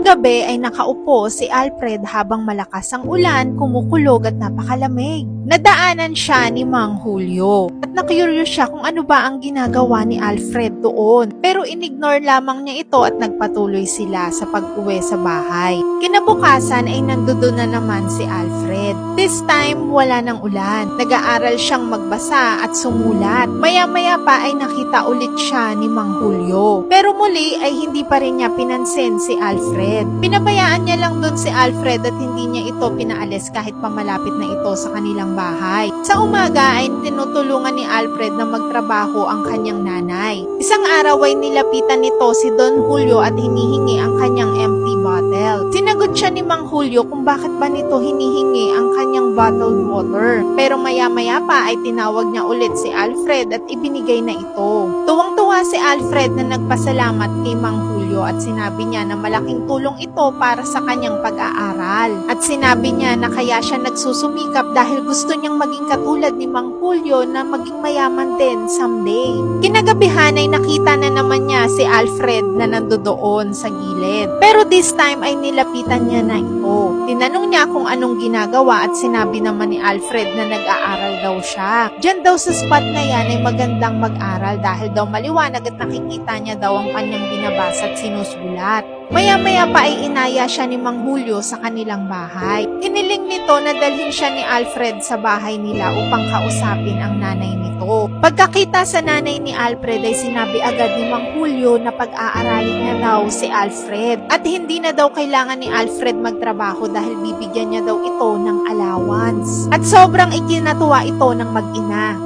gabi ay nakaupo si Alfred habang malakas ang ulan, kumukulog at napakalamig. Nadaanan siya ni Mang Julio at na-curious siya kung ano ba ang ginagawa ni Alfred doon. Pero inignore lamang niya ito at nagpatuloy sila sa pag-uwi sa bahay. Kinabukasan ay nandoon na naman si Alfred. This time wala ng ulan. Nag-aaral siyang magbasa at sumulat. Maya-maya pa ay nakita ulit siya ni Mang Julio. Pero muli ay hindi pa rin niya pinansin si Alfred. Pinabayaan niya lang doon si Alfred at hindi niya ito pinaalis kahit pamalapit na ito sa kanilang bahay. Sa umaga ay tinutulungan ni Alfred na magtrabaho ang kanyang nanay. Isang araw ay nilapitan nito si Don Julio at hinihingi ang kanyang empty bottle. Sinagot siya ni Mang Julio kung bakit ba nito hinihingi ang kanyang bottled water. Pero maya-maya pa ay tinawag niya ulit si Alfred at ibinigay na ito. Tuwang-tuwa si Alfred na nagpasalamat kay Mang Julio at sinabi niya na malaking tulong ito para sa kanyang pag-aaral. At sinabi niya na kaya siya nagsusumikap dahil gusto niyang maging katulad ni Mang Julio na maging mayaman din someday. Kinagabihan ay nakita na naman niya si Alfred na nandoon sa gilid. Pero this time ay nilapitan niya na ito. Tinanong niya kung anong ginagawa at sinabi naman ni Alfred na nag-aaral daw siya. Diyan daw sa spot na yan ay magandang mag-aral dahil daw maliwanag at nakikita niya daw ang kanyang binabasa at sinusulat. Maya-maya pa ay inaya siya ni Mang Julio sa kanilang bahay. Hiniling nito na dalhin siya ni Alfred sa bahay nila upang kausapin ang nanay nito. Pagkakita sa nanay ni Alfred ay sinabi agad ni Mang Julio na pag-aaralin niya daw si Alfred at hindi na daw kailangan ni Alfred magtrabaho dahil bibigyan niya daw ito ng allowance. At sobrang ikinatuwa ito ng mag-ina.